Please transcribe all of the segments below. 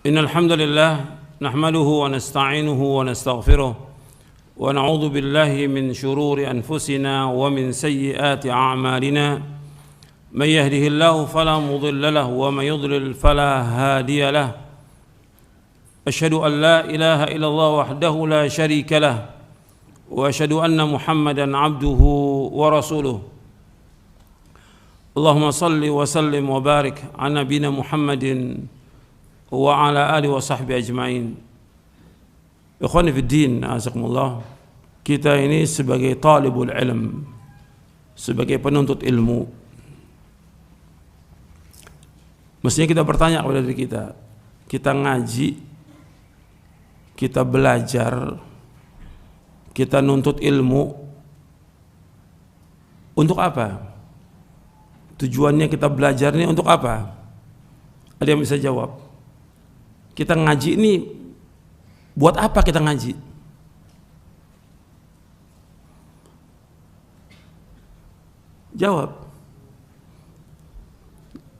إن الحمد لله نحمده ونستعينه ونستغفره ونعوذ بالله من شرور أنفسنا ومن سيئات أعمالنا من يهده الله فلا مضل له ومن يضلل فلا هادي له أشهد أن لا إله إلا الله وحده لا شريك له وأشهد أن محمدا عبده ورسوله اللهم صل وسلم وبارك على نبينا محمد وعلى آله وصحبه أجمعين. Ikhwani fiddin, azakumullah. Kita ini sebagai talibul ilm, sebagai penuntut ilmu, mestinya kita bertanya kepada diri kita. Kita ngaji, kita belajar, kita nuntut ilmu untuk apa? Tujuannya kita belajar ini untuk apa? Ada yang bisa jawab? Kita ngaji ini buat apa kita ngaji? Jawab.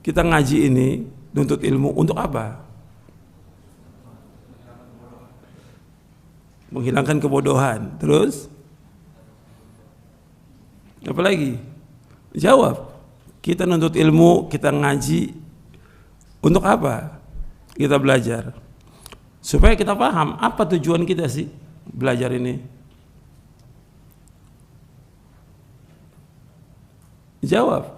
Kita ngaji ini nuntut ilmu untuk apa? Menghilangkan kebodohan. Terus? Apa lagi? Jawab. Kita nuntut ilmu, kita ngaji untuk apa? Kita belajar supaya kita paham apa tujuan kita sih belajar ini. Jawab.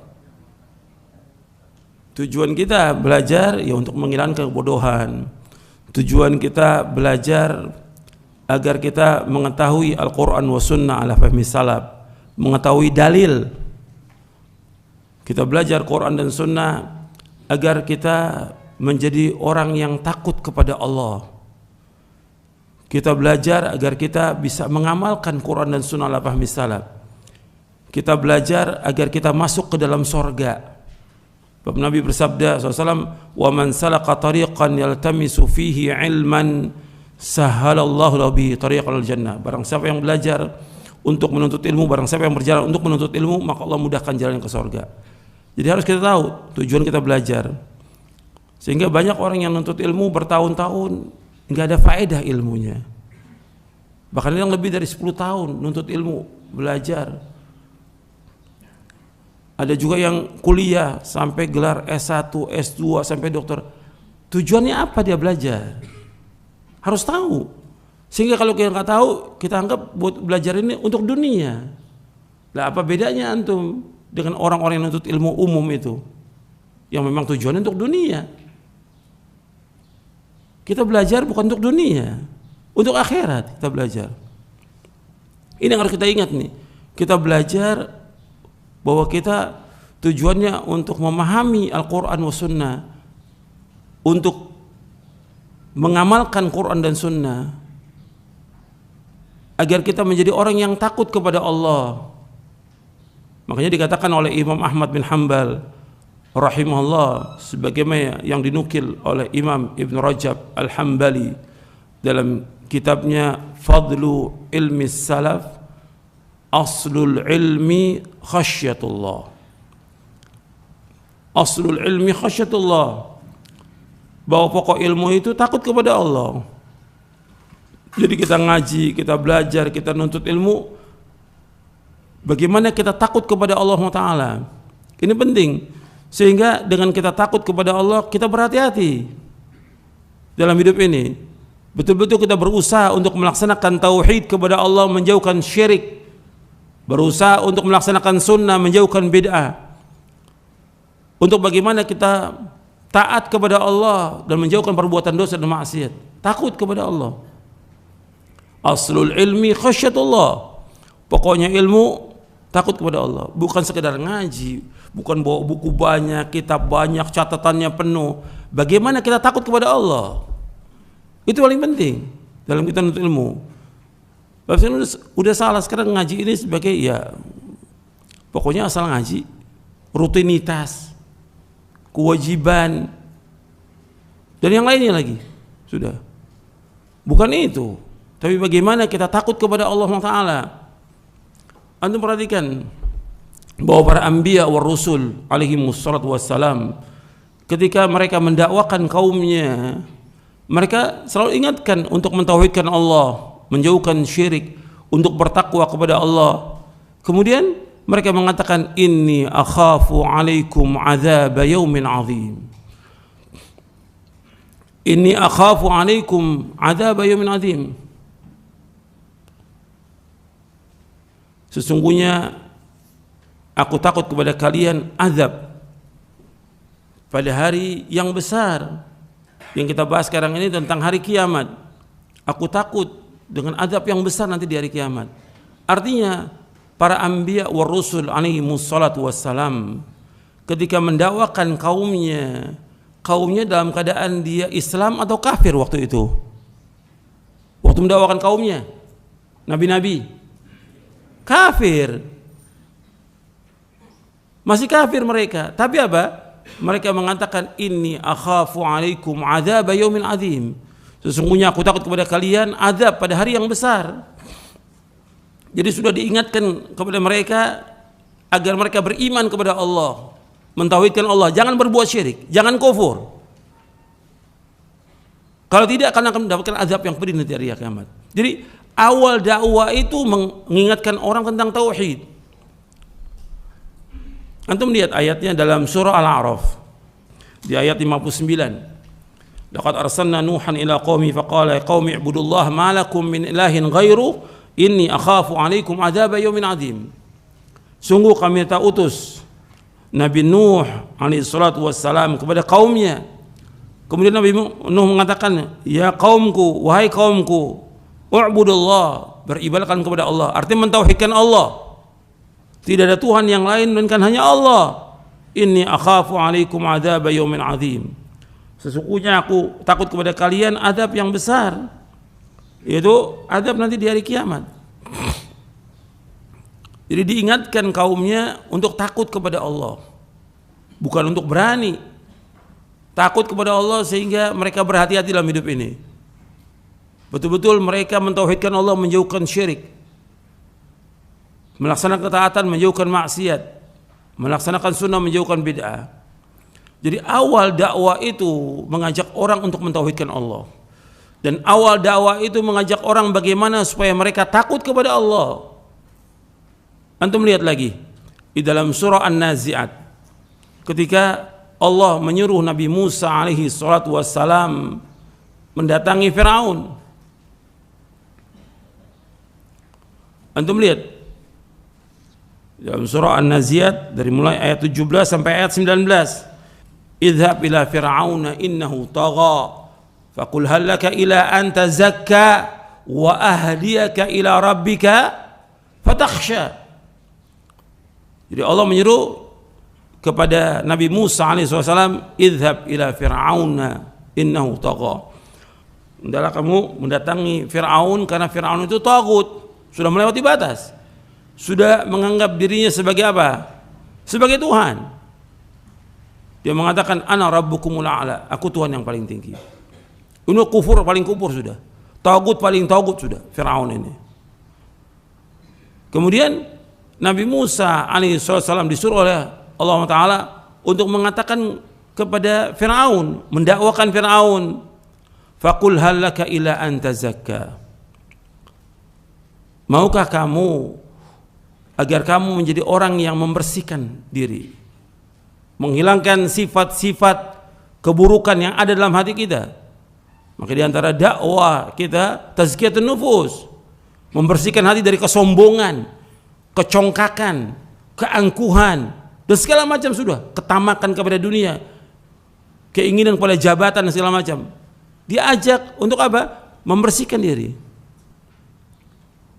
Tujuan kita belajar ya untuk menghilangkan kebodohan. Tujuan kita belajar agar kita mengetahui Al-Quran wa Sunnah ala fahmi salaf, mengetahui dalil. Kita belajar Quran dan Sunnah agar kita menjadi orang yang takut kepada Allah. Kita belajar agar kita bisa mengamalkan Quran dan Sunnah ala fahmi salaf. Kita belajar agar kita masuk ke dalam sorga. Nabi bersabda SAW, "Wa man salaka tariqan yaltamisu fihi ilman, sahhalallahu lahu bihi tariqal jannah." Barang siapa yang belajar untuk menuntut ilmu, barang siapa yang berjalan untuk menuntut ilmu, maka Allah mudahkan jalan ke sorga. Jadi harus kita tahu tujuan kita belajar. Sehingga banyak orang yang nuntut ilmu bertahun-tahun nggak ada faedah ilmunya. Bahkan yang lebih dari 10 tahun nuntut ilmu, belajar. Ada juga yang kuliah sampai gelar S1, S2 sampai dokter. Tujuannya apa dia belajar? Harus tahu. Sehingga kalau kita nggak tahu, kita anggap buat belajar ini untuk dunia. Lah apa bedanya antum dengan orang-orang yang nuntut ilmu umum itu? Yang memang tujuannya untuk dunia. Kita belajar bukan untuk dunia, untuk akhirat kita belajar. Ini yang harus kita ingat nih. Kita belajar bahwa kita tujuannya untuk memahami Al-Quran wa Sunnah, untuk mengamalkan Quran dan Sunnah, agar kita menjadi orang yang takut kepada Allah. Makanya dikatakan oleh Imam Ahmad bin Hanbal rahimahullah, sebagaimana yang dinukil oleh Imam Ibn Rajab Al-Hambali dalam kitabnya Fadlu Ilmi Salaf, Aslul Ilmi Khasyatullah. Aslul Ilmi Khasyatullah, bahwa pokok ilmu itu takut kepada Allah. Jadi kita ngaji, kita belajar, kita nuntut ilmu, bagaimana kita takut kepada Allah Ta'ala. Ini penting. Sehingga dengan kita takut kepada Allah, kita berhati-hati dalam hidup ini. Betul-betul kita berusaha untuk melaksanakan tauhid kepada Allah, menjauhkan syirik. Berusaha untuk melaksanakan sunnah, menjauhkan bid'ah. Untuk bagaimana kita taat kepada Allah dan menjauhkan perbuatan dosa dan maksiat. Takut kepada Allah. Aslul ilmi khasyatullah. Pokoknya ilmu takut kepada Allah, bukan sekedar ngaji, bukan bawa buku banyak, kitab banyak, catatannya penuh. Bagaimana kita takut kepada Allah? Itu paling penting dalam kita menuntut ilmu. Udah salah sekarang ngaji ini sebagai ya pokoknya asal ngaji, rutinitas, kewajiban, dan yang lainnya lagi. Sudah. Bukan itu. Tapi bagaimana kita takut kepada Allah Ta'ala. Antum perhatikan bahwa para anbiya wa rusul alaihi wassalatu wassalam, ketika mereka mendakwakan kaumnya, Mereka selalu ingatkan untuk mentauhidkan Allah, menjauhkan syirik, untuk bertakwa kepada Allah. Kemudian mereka mengatakan, inni akhafu alaikum azab yaumin azim. Inni akhafu alaikum azab yaumin azim. Sesungguhnya aku takut kepada kalian azab pada hari yang besar. Yang kita bahas sekarang ini tentang hari kiamat. Aku takut dengan azab yang besar nanti di hari kiamat. Artinya para anbiya war rusul alaihimus salatu wassalam ketika mendakwakan kaumnya dalam keadaan dia Islam atau kafir waktu itu. Waktu mendakwakan kaumnya, nabi-nabi kafir. Masih kafir mereka. Tapi apa? Mereka mengatakan, inni akhafu alaikum azab yaumin azim. Sesungguhnya aku takut kepada kalian azab pada hari yang besar. Jadi sudah diingatkan kepada mereka agar mereka beriman kepada Allah, mentauhidkan Allah, jangan berbuat syirik, jangan kufur. Kalau tidak akan mendapatkan azab yang pedih nanti hari kiamat. Jadi awal dakwah itu mengingatkan orang tentang tauhid. Antum lihat ayatnya dalam surah Al-A'raf di ayat 59. Laqad arsalna Nuhan ila qaumi faqala ya qaumi ibudullaha ma lakum min ilahin ghairu inni akhafu alaikum adzab yaumin azim. Sungguh kami telah utus Nabi Nuh alaihi salatu wassalam kepada kaumnya. Kemudian Nabi Nuh mengatakan, ya kaumku, wahai kaumku, u'budullah, beribadahkan kepada Allah. Artinya mentauhidkan Allah. Tidak ada Tuhan yang lain melainkan hanya Allah. Inni akhafu alaikum adzab yaumin azim. Sesungguhnya aku takut kepada kalian azab yang besar, yaitu azab nanti di hari kiamat. Jadi diingatkan kaumnya untuk takut kepada Allah, bukan untuk berani. Takut kepada Allah sehingga mereka berhati-hati dalam hidup ini. Betul-betul mereka mentauhidkan Allah, menjauhkan syirik, melaksanakan ketaatan, menjauhkan maksiat, melaksanakan sunnah, menjauhkan bid'ah. Jadi awal dakwah itu mengajak orang untuk mentauhidkan Allah. Dan awal dakwah itu mengajak orang bagaimana supaya mereka takut kepada Allah. Antum lihat lagi di dalam surah An-Nazi'at ketika Allah menyuruh Nabi Musa alaihi salatu wassalam mendatangi Fir'aun. Antum lihat dalam surah An-Nazi'at dari mulai ayat 17 sampai ayat 19. Idhab ila fir'auna innahu tagha faqul hal laka ila an tazakka wa ahdiyaka ila rabbika fatakhsha. Jadi Allah menyeru kepada Nabi Musa alaihi wasallam, idhab ila fir'auna innahu tagha. Hendaklah kamu mendatangi Fir'aun karena Fir'aun itu tagut, sudah melewati batas. Sudah menganggap dirinya sebagai apa? Sebagai Tuhan. Dia mengatakan ana rabbukumul a'la, aku Tuhan yang paling tinggi. Ini kufur paling kufur sudah. Tagut paling tagut sudah Firaun ini. Kemudian Nabi Musa alaihi salam disuruh oleh Allah Taala untuk mengatakan kepada Firaun, mendakwakan Firaun, faqul hal laka ila an tazakka. Maukah kamu agar kamu menjadi orang yang membersihkan diri, menghilangkan sifat-sifat keburukan yang ada dalam hati kita. Maka di antara dakwah kita tazkiyatun nufus, membersihkan hati dari kesombongan, kecongkakan, keangkuhan, dan segala macam sudah, ketamakan kepada dunia, keinginan kepada jabatan dan segala macam. Diajak untuk apa? Membersihkan diri.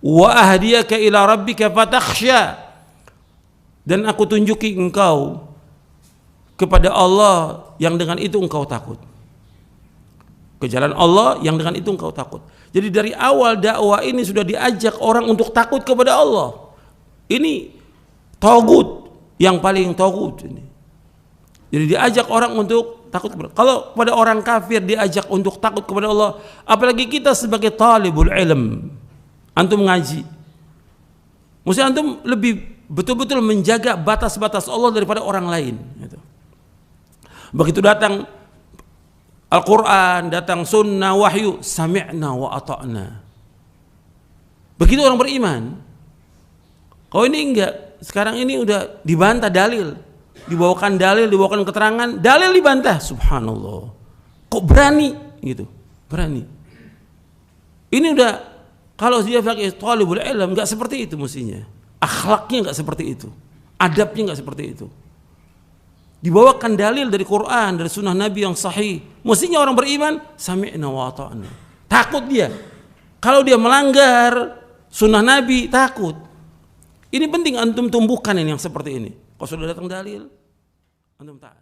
Wa ahdiyaka ila rabbika fatakhsha, dan aku tunjuki engkau kepada Allah yang dengan itu engkau takut, ke jalan Allah yang dengan itu engkau takut. Jadi dari awal dakwah ini sudah diajak orang untuk takut kepada Allah. Ini tagut yang paling tagut ini. Jadi diajak orang untuk takut kepada Allah. Kalau pada orang kafir diajak untuk takut kepada Allah, apalagi kita sebagai talibul ilm, antum ngaji, mesti antum lebih betul-betul menjaga batas-batas Allah daripada orang lain. Begitu datang Al-Quran, datang sunnah, wahyu, sami'na wa ata'na. Begitu orang beriman. Kalau ini enggak, sekarang ini udah dibantah dalil, dibawakan dalil, dibawakan keterangan, dalil dibantah. Subhanallah, kok berani gitu, berani. Ini udah, kalau dia pakai thalibul ilm, enggak seperti itu mestinya. Akhlaknya enggak seperti itu, adabnya enggak seperti itu. Dibawakan dalil dari Quran, dari sunnah Nabi yang sahih. Mestinya orang beriman sami'na wa ata'na. Takut dia. Kalau dia melanggar sunnah Nabi, takut. Ini penting antum tumbuhkan ini yang seperti ini. Kalau sudah datang dalil, antum taat.